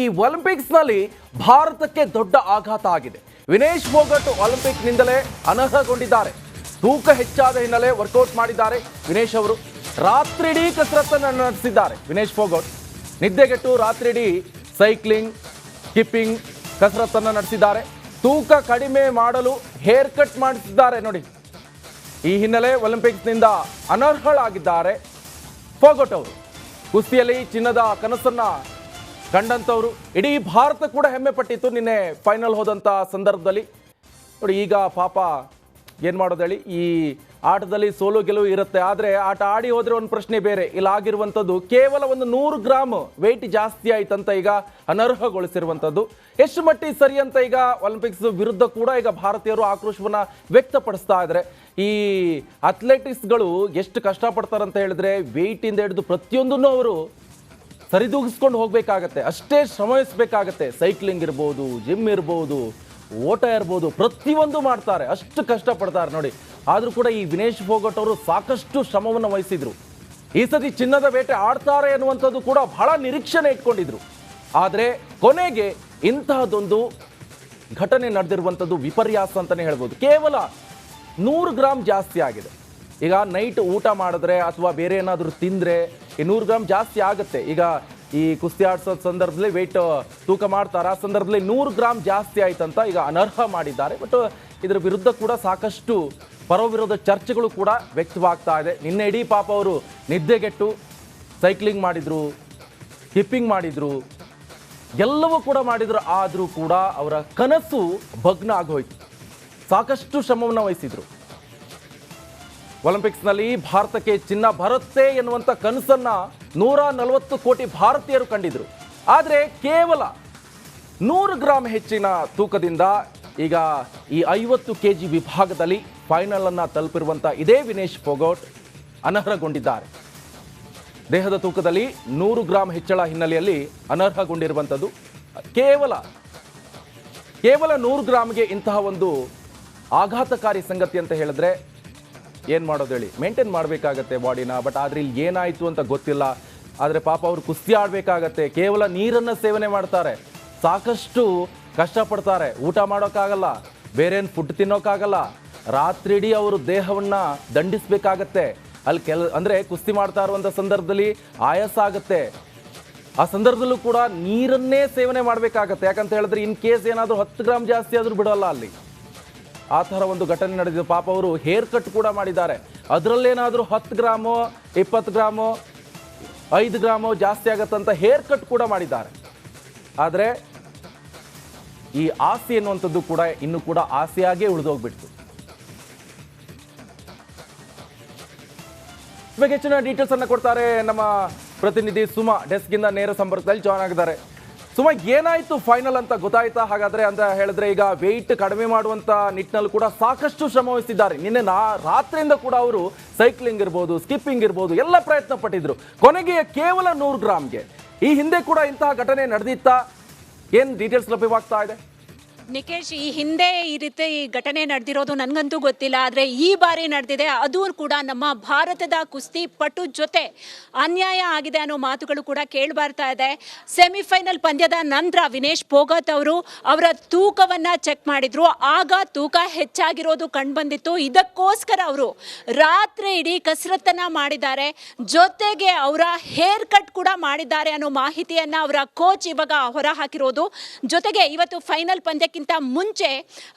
ಈ ಒಲಿಂಪಿಕ್ಸ್ನಲ್ಲಿ ಭಾರತಕ್ಕೆ ದೊಡ್ಡ ಆಘಾತ ಆಗಿದೆ. ವಿನೇಶ್ ಫೋಗಟ್ ಒಲಿಂಪಿಕ್ನಿಂದಲೇ ಅನರ್ಹಗೊಂಡಿದ್ದಾರೆ. ತೂಕ ಹೆಚ್ಚಾದ ಹಿನ್ನೆಲೆ ವರ್ಕೌಟ್ ಮಾಡಿದ್ದಾರೆ ವಿನೇಶ್ ಅವರು. ರಾತ್ರಿಡೀ ಕಸರತ್ತನ್ನು ನಡೆಸಿದ್ದಾರೆ ವಿನೇಶ್ ಫೋಗಟ್. ನಿದ್ದೆಗೆಟ್ಟು ರಾತ್ರಿಡೀ ಸೈಕ್ಲಿಂಗ್, ಸ್ಕಿಪ್ಪಿಂಗ್ ಕಸರತ್ತನ್ನು ನಡೆಸಿದ್ದಾರೆ. ತೂಕ ಕಡಿಮೆ ಮಾಡಲು ಹೇರ್ ಕಟ್ ಮಾಡಿಸಿದ್ದಾರೆ ನೋಡಿ. ಈ ಹಿನ್ನೆಲೆ ಒಲಿಂಪಿಕ್ಸ್ನಿಂದ ಅನರ್ಹಳಾಗಿದ್ದಾರೆ ಫೋಗಟ್ ಅವರು. ಕುಸ್ತಿಯಲ್ಲಿ ಚಿನ್ನದ ಕನಸನ್ನ ಕಂಡಂಥವ್ರು. ಇಡೀ ಭಾರತ ಕೂಡ ಹೆಮ್ಮೆ ಪಟ್ಟಿತ್ತು ನಿನ್ನೆ ಫೈನಲ್ ಹೋದಂಥ ಸಂದರ್ಭದಲ್ಲಿ. ನೋಡಿ ಈಗ ಪಾಪ ಏನು ಮಾಡೋದು ಹೇಳಿ, ಈ ಆಟದಲ್ಲಿ ಸೋಲು ಗೆಲುವು ಇರುತ್ತೆ. ಆದರೆ ಆಟ ಆಡಿ ಹೋದರೆ ಒಂದು ಪ್ರಶ್ನೆ ಬೇರೆ. ಇಲ್ಲಿ ಆಗಿರುವಂಥದ್ದು ಕೇವಲ ಒಂದು 100 ಗ್ರಾಮ್ ವೆಯ್ಟ್ ಜಾಸ್ತಿ ಆಯ್ತಂತ ಈಗ ಅನರ್ಹಗೊಳಿಸಿರುವಂಥದ್ದು. ಎಷ್ಟು ಮಟ್ಟಿಗೆ ಸರಿ ಅಂತ ಈಗ ಒಲಿಂಪಿಕ್ಸ್ ವಿರುದ್ಧ ಕೂಡ ಈಗ ಭಾರತೀಯರು ಆಕ್ರೋಶವನ್ನು ವ್ಯಕ್ತಪಡಿಸ್ತಾ ಇದ್ದಾರೆ. ಈ ಅಥ್ಲೆಟಿಕ್ಸ್ಗಳು ಎಷ್ಟು ಕಷ್ಟಪಡ್ತಾರಂತ ಹೇಳಿದ್ರೆ ವೆಯ್ಟಿಂದ ಹಿಡಿದು ಪ್ರತಿಯೊಂದನ್ನು ಅವರು ಸರಿದೂಗಿಸ್ಕೊಂಡು ಹೋಗಬೇಕಾಗತ್ತೆ. ಅಷ್ಟೇ ಶ್ರಮಿಸಬೇಕಾಗತ್ತೆ. ಸೈಕ್ಲಿಂಗ್ ಇರ್ಬೋದು, ಜಿಮ್ ಇರ್ಬೋದು, ಓಟ ಇರ್ಬೋದು, ಪ್ರತಿಯೊಂದು ಮಾಡ್ತಾರೆ. ಅಷ್ಟು ಕಷ್ಟಪಡ್ತಾರೆ ನೋಡಿ. ಆದರೂ ಕೂಡ ಈ ವಿನೇಶ್ ಫೋಗಟ್ ಅವರು ಸಾಕಷ್ಟು ಶ್ರಮವನ್ನು ವಹಿಸಿದ್ರು. ಈ ಸತಿ ಚಿನ್ನದ ಬೇಟೆ ಆಡ್ತಾರೆ ಅನ್ನುವಂಥದ್ದು ಕೂಡ ಬಹಳ ನಿರೀಕ್ಷಣೆ ಇಟ್ಕೊಂಡಿದ್ರು. ಆದರೆ ಕೊನೆಗೆ ಇಂತಹದೊಂದು ಘಟನೆ ನಡೆದಿರುವಂಥದ್ದು ವಿಪರ್ಯಾಸ ಅಂತಲೇ ಹೇಳ್ಬೋದು. ಕೇವಲ 100 ಗ್ರಾಮ್ ಜಾಸ್ತಿ ಆಗಿದೆ. ಈಗ ನೈಟ್ ಊಟ ಮಾಡಿದ್ರೆ ಅಥವಾ ಬೇರೆ ಏನಾದರೂ ತಿಂದರೆ ಈ 100 ಗ್ರಾಮ್ ಜಾಸ್ತಿ ಆಗುತ್ತೆ. ಈಗ ಈ ಕುಸ್ತಿ ಆಡಿಸೋ ಸಂದರ್ಭದಲ್ಲಿ ವೆಯ್ಟ್ ತೂಕ ಮಾಡ್ತಾರೆ. ಆ ಸಂದರ್ಭದಲ್ಲಿ 100 ಗ್ರಾಮ್ ಜಾಸ್ತಿ ಆಯ್ತಂತ ಈಗ ಅನರ್ಹ ಮಾಡಿದ್ದಾರೆ. ಬಟ್ ಇದರ ವಿರುದ್ಧ ಕೂಡ ಸಾಕಷ್ಟು ಪರವಿರೋಧ ಚರ್ಚೆಗಳು ಕೂಡ ವ್ಯಕ್ತವಾಗ್ತಾ ಇದೆ. ನಿನ್ನೆ ಇಡೀ ಪಾಪ ಅವರು ನಿದ್ದೆಗೆಟ್ಟು ಸೈಕ್ಲಿಂಗ್ ಮಾಡಿದ್ರು, ಸ್ಕಿಪ್ಪಿಂಗ್ ಮಾಡಿದ್ರು, ಎಲ್ಲವೂ ಕೂಡ ಮಾಡಿದ್ರು. ಆದರೂ ಕೂಡ ಅವರ ಕನಸು ಭಗ್ನ ಆಗೋಯ್ತು. ಸಾಕಷ್ಟು ಶ್ರಮವನ್ನು ವಹಿಸಿದ್ರು. ಒಲಿಂಪಿಕ್ಸ್ನಲ್ಲಿ ಭಾರತಕ್ಕೆ ಚಿನ್ನ ಬರುತ್ತೆ ಎನ್ನುವಂಥ ಕನಸನ್ನ 140 ಕೋಟಿ ಭಾರತೀಯರು ಕಂಡಿದ್ರು. ಆದರೆ ಕೇವಲ 100 ಗ್ರಾಮ್ ಹೆಚ್ಚಿನ ತೂಕದಿಂದ ಈಗ ಈ 50 kg ವಿಭಾಗದಲ್ಲಿ ಫೈನಲ್ ಅನ್ನು ತಲುಪಿರುವಂಥ ಇದೇ ವಿನೇಶ್ ಫೋಗಟ್ ಅನರ್ಹಗೊಂಡಿದ್ದಾರೆ. ದೇಹದ ತೂಕದಲ್ಲಿ 100 ಗ್ರಾಮ್ ಹೆಚ್ಚಳ ಹಿನ್ನೆಲೆಯಲ್ಲಿ ಅನರ್ಹಗೊಂಡಿರುವಂಥದ್ದು. ಕೇವಲ 100 ಗ್ರಾಮ್ಗೆ ಇಂತಹ ಒಂದು ಆಘಾತಕಾರಿ ಸಂಗತಿ ಅಂತ ಹೇಳಿದ್ರೆ ಏನು ಮಾಡೋದು ಹೇಳಿ. ಮೇಂಟೈನ್ ಮಾಡಬೇಕಾಗತ್ತೆ ಬಾಡಿನ. ಬಟ್ ಆದರೆ ಇಲ್ಲಿ ಏನಾಯಿತು ಅಂತ ಗೊತ್ತಿಲ್ಲ. ಆದರೆ ಪಾಪ ಅವರು ಕುಸ್ತಿ ಆಡಬೇಕಾಗತ್ತೆ. ಕೇವಲ ನೀರನ್ನು ಸೇವನೆ ಮಾಡ್ತಾರೆ. ಸಾಕಷ್ಟು ಕಷ್ಟಪಡ್ತಾರೆ. ಊಟ ಮಾಡೋಕ್ಕಾಗಲ್ಲ, ಬೇರೇನು ಫುಡ್ ತಿನ್ನೋಕ್ಕಾಗಲ್ಲ. ರಾತ್ರಿಡೀ ಅವರು ದೇಹವನ್ನು ದಂಡಿಸಬೇಕಾಗತ್ತೆ. ಅಲ್ಲಿ ಅಂದರೆ ಕುಸ್ತಿ ಮಾಡ್ತಾ ಇರುವಂಥ ಸಂದರ್ಭದಲ್ಲಿ ಆಯಾಸ ಆಗುತ್ತೆ. ಆ ಸಂದರ್ಭದಲ್ಲೂ ಕೂಡ ನೀರನ್ನೇ ಸೇವನೆ ಮಾಡಬೇಕಾಗತ್ತೆ. ಯಾಕಂತ ಹೇಳಿದ್ರೆ ಇನ್ ಕೇಸ್ ಏನಾದರೂ 10 ಗ್ರಾಮ್ ಜಾಸ್ತಿ ಆದರೂ ಬಿಡೋಲ್ಲ ಅಲ್ಲಿ. ಆ ಥರ ಒಂದು ಘಟನೆ ನಡೆದಿದೆ. ಪಾಪ ಅವರು ಹೇರ್ ಕಟ್ ಕೂಡ ಮಾಡಿದ್ದಾರೆ. ಅದರಲ್ಲೇನಾದರೂ 10 ಗ್ರಾಮು, 20 ಗ್ರಾಮು, 5 ಗ್ರಾಮು ಜಾಸ್ತಿ ಆಗತ್ತಂತ ಹೇರ್ ಕಟ್ ಕೂಡ ಮಾಡಿದ್ದಾರೆ. ಆದರೆ ಈ ಆಸೆ ಎನ್ನುವಂಥದ್ದು ಕೂಡ ಇನ್ನೂ ಕೂಡ ಆಸೆಯಾಗೇ ಉಳಿದೋಗ್ಬಿಡ್ತು. ಇವಾಗ ಹೆಚ್ಚಿನ ಡೀಟೇಲ್ಸ್ ಅನ್ನು ಕೊಡ್ತಾರೆ ನಮ್ಮ ಪ್ರತಿನಿಧಿ ಸುಮಾ. ಡೆಸ್ಕ್ಗಿಂದ ನೇರ ಸಂಪರ್ಕದಲ್ಲಿ ಜಾಯ್ನ್ ಆಗಿದ್ದಾರೆ. ಸುಮಾ, ಏನಾಯ್ತು ಫೈನಲ್ ಅಂತ ಗೊತ್ತಾಯ್ತಾ? ಹಾಗಾದ್ರೆ ಅಂತ ಹೇಳಿದ್ರೆ ಈಗ ವೆಯ್ಟ್ ಕಡಿಮೆ ಮಾಡುವಂತ ನಿಟ್ಟಿನಲ್ಲಿ ಕೂಡ ಸಾಕಷ್ಟು ಶ್ರಮ ವಹಿಸಿದ್ದಾರೆ. ನಿನ್ನೆ ರಾತ್ರಿಯಿಂದ ಕೂಡ ಅವರು ಸೈಕ್ಲಿಂಗ್ ಇರ್ಬೋದು, ಸ್ಕಿಪ್ಪಿಂಗ್ ಇರ್ಬೋದು, ಎಲ್ಲ ಪ್ರಯತ್ನ ಪಟ್ಟಿದ್ರು. ಕೊನೆಗೆ ಕೇವಲ 100 ಗ್ರಾಮ್ಗೆ. ಈ ಹಿಂದೆ ಕೂಡ ಇಂತಹ ಘಟನೆ ನಡೆದಿತ್ತಾ? ಏನು ಡೀಟೇಲ್ಸ್ ಲಭ್ಯವಾಗ್ತಾ ಇದೆ? ನಿಕೇಶ್, ಈ ಹಿಂದೆ ಈ ರೀತಿ ಘಟನೆ ನಡೆದಿರೋದು ನನಗಂತೂ ಗೊತ್ತಿಲ್ಲ. ಆದರೆ ಈ ಬಾರಿ ನಡೆದಿದೆ. ಅದು ಕೂಡ ನಮ್ಮ ಭಾರತದ ಕುಸ್ತಿ ಪಟು ಜೊತೆ ಅನ್ಯಾಯ ಆಗಿದೆ ಅನ್ನೋ ಮಾತುಗಳು ಕೂಡ ಕೇಳಿಬರ್ತಾ ಇದೆ. ಸೆಮಿಫೈನಲ್ ಪಂದ್ಯದ ನಂತರ ವಿನೇಶ್ ಫೋಗಟ್ ಅವರು ಅವರ ತೂಕವನ್ನು ಚೆಕ್ ಮಾಡಿದ್ರು. ಆಗ ತೂಕ ಹೆಚ್ಚಾಗಿರೋದು ಕಂಡುಬಂದಿತ್ತು. ಇದಕ್ಕೋಸ್ಕರ ಅವರು ರಾತ್ರಿ ಇಡೀ ಕಸರತ್ತನ್ನು ಮಾಡಿದ್ದಾರೆ. ಜೊತೆಗೆ ಅವರ ಹೇರ್ ಕಟ್ ಕೂಡ ಮಾಡಿದ್ದಾರೆ ಅನ್ನೋ ಮಾಹಿತಿಯನ್ನು ಅವರ ಕೋಚ್ ಇವಾಗ ಹೊರ ಹಾಕಿರೋದು. ಜೊತೆಗೆ ಇವತ್ತು ಫೈನಲ್ ಪಂದ್ಯ ಮುಂಚೆ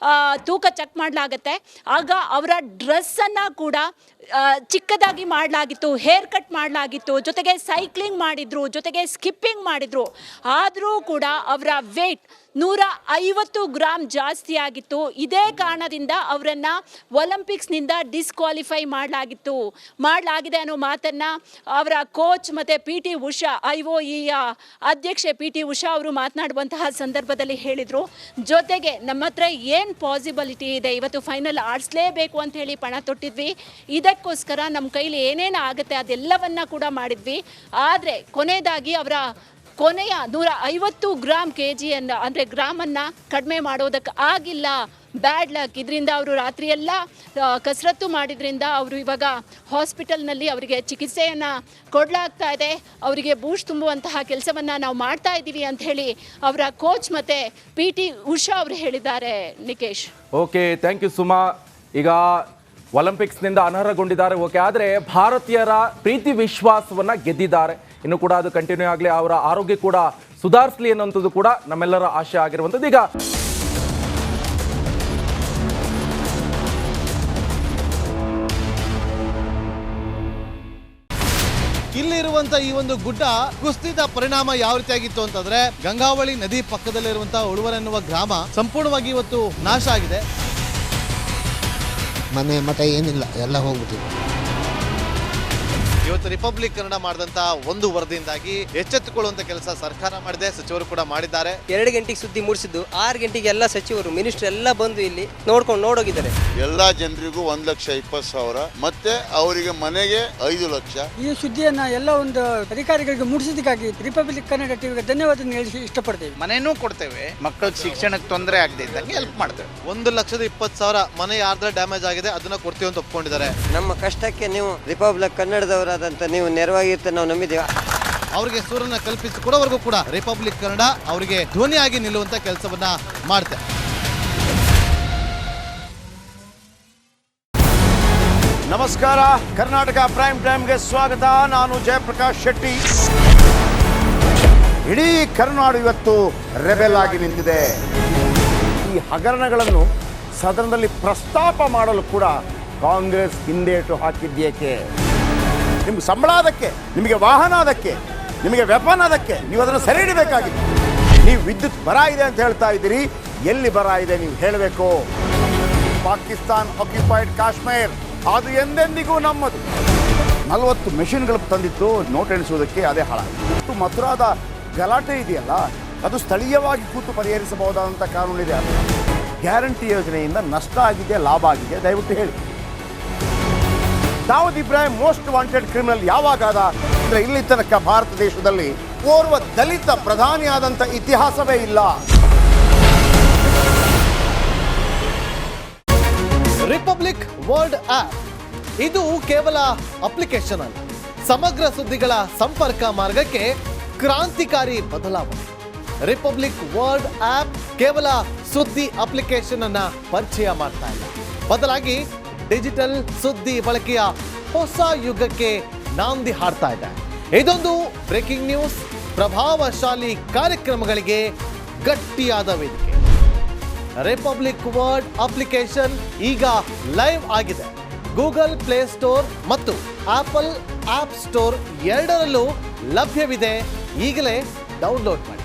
ತೂಕ ಚೆಕ್ ಮಾಡಲಾಗುತ್ತೆ. ಆಗ ಅವರ ಡ್ರೆಸ್ಸನ್ನು ಕೂಡ ಚಿಕ್ಕದಾಗಿ ಮಾಡಲಾಗಿತ್ತು, ಹೇರ್ ಕಟ್ ಮಾಡಲಾಗಿತ್ತು, ಜೊತೆಗೆ ಸೈಕ್ಲಿಂಗ್ ಮಾಡಿದ್ರು, ಜೊತೆಗೆ ಸ್ಕಿಪ್ಪಿಂಗ್ ಮಾಡಿದ್ರು. ಆದರೂ ಕೂಡ ಅವರ ವೇಟ್ 150 ಗ್ರಾಮ್ ಜಾಸ್ತಿ ಆಗಿತ್ತು. ಇದೇ ಕಾರಣದಿಂದ ಅವರನ್ನು ಒಲಿಂಪಿಕ್ಸ್ನಿಂದ ಡಿಸ್ಕ್ವಾಲಿಫೈ ಮಾಡಲಾಗಿದೆ ಅನ್ನೋ ಮಾತನ್ನು ಅವರ ಕೋಚ್ ಮತ್ತು PT ಉಷಾ, IOEಯ ಅಧ್ಯಕ್ಷೆ PT ಉಷಾ ಅವರು ಮಾತನಾಡುವಂತಹ ಸಂದರ್ಭದಲ್ಲಿ ಹೇಳಿದರು. ಜೊತೆಗೆ ನಮ್ಮ ಹತ್ರ ಏನು ಪಾಸಿಬಿಲಿಟಿ ಇದೆ, ಇವತ್ತು ಫೈನಲ್ ಆಡಿಸ್ಲೇಬೇಕು ಅಂತ ಹೇಳಿ ಪಣ ತೊಟ್ಟಿದ್ವಿ. ಇದಕ್ಕೋಸ್ಕರ ನಮ್ಮ ಕೈಲಿ ಏನೇನು ಆಗುತ್ತೆ ಅದೆಲ್ಲವನ್ನ ಕೂಡ ಮಾಡಿದ್ವಿ. ಆದರೆ ಕೊನೆಯದಾಗಿ ಅವರ ಕೊನೆಯ 150 ಗ್ರಾಮ್ KG ಅಂದರೆ ಗ್ರಾಮನ್ನು ಕಡಿಮೆ ಮಾಡೋದಕ್ಕೆ ಆಗಿಲ್ಲ ಬ್ಯಾಡ್ ಲಕ್. ಇದರಿಂದ ಅವರು ರಾತ್ರಿ ಎಲ್ಲ ಕಸರತ್ತು ಮಾಡಿದ್ರಿಂದ ಅವರು ಇವಾಗ ಹಾಸ್ಪಿಟಲ್ನಲ್ಲಿ ಅವರಿಗೆ ಚಿಕಿತ್ಸೆಯನ್ನು ಕೊಡಲಾಗ್ತಾ ಇದೆ. ಅವರಿಗೆ ಬೂಸ್ಟ್ ತುಂಬುವಂತಹ ಕೆಲಸವನ್ನು ನಾವು ಮಾಡ್ತಾ ಇದ್ದೀವಿ ಅಂತ ಹೇಳಿ ಅವರ ಕೋಚ್ ಮತ್ತು PT ಉಷಾ ಅವರು ಹೇಳಿದ್ದಾರೆ. Nikesh. Okay, thank you Suma. ಈಗ ಒಲಿಂಪಿಕ್ಸ್ನಿಂದ ಅನರ್ಹಗೊಂಡಿದ್ದಾರೆ, ಓಕೆ, ಆದರೆ ಭಾರತೀಯರ ಪ್ರೀತಿ ವಿಶ್ವಾಸವನ್ನು ಗೆದ್ದಿದ್ದಾರೆ. ಇನ್ನು ಕೂಡ ಅದು ಕಂಟಿನ್ಯೂ ಆಗಲಿ, ಅವರ ಆರೋಗ್ಯ ಕೂಡ ಸುಧಾರಿಸಲಿ ಅನ್ನೋಂಥದ್ದು ಕೂಡ ನಮ್ಮೆಲ್ಲರ ಆಶೆ ಆಗಿರುವಂಥದ್ದು. ಈಗ ಇಲ್ಲಿರುವಂತ ಈ ಒಂದು ಗುಡ್ಡ ಕುಸಿದ ಪರಿಣಾಮ ಯಾವ ರೀತಿಯಾಗಿತ್ತು ಅಂತಂದ್ರೆ, ಗಂಗಾವಳಿ ನದಿ ಪಕ್ಕದಲ್ಲಿರುವಂತಹ ಉಳುವರ್ ಎನ್ನುವ ಗ್ರಾಮ ಸಂಪೂರ್ಣವಾಗಿ ಇವತ್ತು ನಾಶ ಆಗಿದೆ. ಮನೆ ಮಠ ಏನಿಲ್ಲ, ಎಲ್ಲ ಹೋಗ್ಬಿಟ್ಟಿದೆ. ಇವತ್ತು ರಿಪಬ್ಲಿಕ್ ಕನ್ನಡ ಮಾಡಿದಂತ ಒಂದು ವರದಿಯಿಂದಾಗಿ ಎಚ್ಚೆತ್ತುಕೊಳ್ಳುವಂತ ಕೆಲಸ ಸರ್ಕಾರ ಮಾಡಿದೆ, ಸಚಿವರು ಕೂಡ ಮಾಡಿದ್ದಾರೆ. 2 ಗಂಟೆಗೆ ಸುದ್ದಿ ಮೂಡಿಸಿದ್ದು 6 ಗಂಟೆಗೆ ಎಲ್ಲ ಸಚಿವರು ಮಿನಿಸ್ಟರ್ ಎಲ್ಲ ಬಂದು ಇಲ್ಲಿ ನೋಡೋಗಿದ್ದಾರೆ. ಎಲ್ಲಾ ಜನರಿಗೂ 1,20,000 ಮತ್ತೆ ಅವರಿಗೆ ಮನೆಗೆ 5 ಲಕ್ಷ. ಈ ಸುದ್ದಿಯನ್ನ ಎಲ್ಲ ಒಂದು ಅಧಿಕಾರಿಗಳಿಗೆ ಮೂಡಿಸಿದ್ದಕ್ಕಾಗಿ ರಿಪಬ್ಲಿಕ್ ಕನ್ನಡ ಟಿವಿಗೆ ಧನ್ಯವಾದ ಹೇಳಿ ಇಷ್ಟಪಡ್ತೇವೆ. ಮನೆನೂ ಕೊಡ್ತೇವೆ, ಮಕ್ಕಳಿಗೆ ಶಿಕ್ಷಣಕ್ಕೆ ತೊಂದರೆ ಆಗದೆ ಇದ್ದಂಗೆ ಹೆಲ್ಪ್ ಮಾಡ್ತೇವೆ. 1,20,000 ಮನೆ ಯಾರ್ದ್ರ ಡ್ಯಾಮೇಜ್ ಆಗಿದೆ ಅದನ್ನ ಕೊಡ್ತೀವಿ ಅಂತ ಒಪ್ಕೊಂಡಿದ್ದಾರೆ. ನಮ್ಮ ಕಷ್ಟಕ್ಕೆ ನೀವು ರಿಪಬ್ಲಿಕ್ ಕನ್ನಡದವರಾದಂತ ನೀವು ನೆರವಾಗಿರ್ತ ನಾವು ನಂಬಿದ್ದೇವೆ. ಅವರಿಗೆ ಸೂರನ್ನ ಕಲ್ಪಿಸಿ ಕೊಡೋವರೆಗೂ ಕೂಡ ರಿಪಬ್ಲಿಕ್ ಕನ್ನಡ ಅವರಿಗೆ ಧ್ವನಿಯಾಗಿ ನಿಲ್ಲುವಂತ ಕೆಲಸವನ್ನ ಮಾಡ್ತೇವೆ. ನಮಸ್ಕಾರ, ಕರ್ನಾಟಕ ಪ್ರೈಮ್ ಟೈಮ್ಗೆ ಸ್ವಾಗತ. ನಾನು ಜಯಪ್ರಕಾಶ್ ಶೆಟ್ಟಿ. ಇಡೀ ಕರ್ನಾಡು ಇವತ್ತು ರೆಬೆಲ್ ಆಗಿ ನಿಂತಿದೆ. ಈ ಹಗರಣಗಳನ್ನು ಸದನದಲ್ಲಿ ಪ್ರಸ್ತಾಪ ಮಾಡಲು ಕೂಡ ಕಾಂಗ್ರೆಸ್ ಹಿಂದೇಟು ಹಾಕಿದ್ದೇಕೆ? ನಿಮ್ಗೆ ಸಂಬಳ ಅದಕ್ಕೆ, ನಿಮಗೆ ವಾಹನ ಅದಕ್ಕೆ, ನಿಮಗೆ ವೆಪನ್ ಅದಕ್ಕೆ, ನೀವು ಅದನ್ನು ಸೆರೆ ಹಿಡಿಬೇಕಾಗಿತ್ತು. ನೀವು ವಿದ್ಯುತ್ ಬರ ಇದೆ ಅಂತ ಹೇಳ್ತಾ ಇದ್ದೀರಿ, ಎಲ್ಲಿ ಬರ ಇದೆ ನೀವು ಹೇಳಬೇಕು. ಪಾಕಿಸ್ತಾನ್ ಆಕ್ಯುಪೈಡ್ ಕಾಶ್ಮೀರ್ ಅದು ಎಂದೆಂದಿಗೂ ನಮ್ಮದು. 40 ಮೆಷಿನ್ಗಳು ತಂದಿತ್ತು ನೋಟ್ ಎಣಿಸುವುದಕ್ಕೆ, ಅದೇ ಹಾಳಾಯಿತು. ಮಥುರಾದ ಗಲಾಟೆ ಇದೆಯಲ್ಲ, ಅದು ಸ್ಥಳೀಯವಾಗಿ ಕೂತು ಪರಿಹರಿಸಬಹುದಾದಂಥ ಕಾನೂನಿದೆ. ಗ್ಯಾರಂಟಿ ಯೋಜನೆಯಿಂದ ನಷ್ಟ ಆಗಿದೆ, ಲಾಭ ಆಗಿದೆ, ದಯವಿಟ್ಟು ಹೇಳಿ. Dawood Ibrahim most wanted criminal ಯಾವಾಗಾದ ಅಂದರೆ ಇಲ್ಲಿ ತನಕ ಭಾರತ ದೇಶದಲ್ಲಿ ಓರ್ವ ದಲಿತ ಪ್ರಧಾನಿಯಾದಂಥ ಇತಿಹಾಸವೇ ಇಲ್ಲ. ರಿಪಬ್ಲಿಕ್ ವರ್ಲ್ಡ್ ಆಪ್ ಇದು ಕೇವಲ ಅಪ್ಲಿಕೇಶನ್ ಅಲ್ಲ, ಸಮಗ್ರ ಸುದ್ದಿಗಳ ಸಂಪರ್ಕ ಮಾರ್ಗಕ್ಕೆ ಕ್ರಾಂತಿಕಾರಿ ಬದಲಾವಣೆ. ರಿಪಬ್ಲಿಕ್ ವರ್ಲ್ಡ್ ಆಪ್ ಕೇವಲ ಸುದ್ದಿ ಅಪ್ಲಿಕೇಶನ್ ಅನ್ನ ಪರಿಚಯ ಮಾಡ್ತಾ ಇಲ್ಲ, ಬದಲಾಗಿ ಡಿಜಿಟಲ್ ಸುದ್ದಿ ಬಳಕೆಯ ಹೊಸ ಯುಗಕ್ಕೆ ನಾಂದಿ ಹಾಡ್ತಾ ಇದೆ. ಇದೊಂದು ಬ್ರೇಕಿಂಗ್ ನ್ಯೂಸ್, ಪ್ರಭಾವಶಾಲಿ ಕಾರ್ಯಕ್ರಮಗಳಿಗೆ ಗಟ್ಟಿಯಾದ ವೇದಿಕೆ. ರಿಪಬ್ಲಿಕ್ ವರ್ಲ್ಡ್ ಅಪ್ಲಿಕೇಶನ್ ಈಗ ಲೈವ್ ಆಗಿದೆ. ಗೂಗಲ್ ಪ್ಲೇ ಸ್ಟೋರ್ ಮತ್ತು ಆಪಲ್ ಆಪ್ ಸ್ಟೋರ್ ಎರಡರಲ್ಲೂ ಲಭ್ಯವಿದೆ. ಈಗಲೇ ಡೌನ್ಲೋಡ್ ಮಾಡಿ.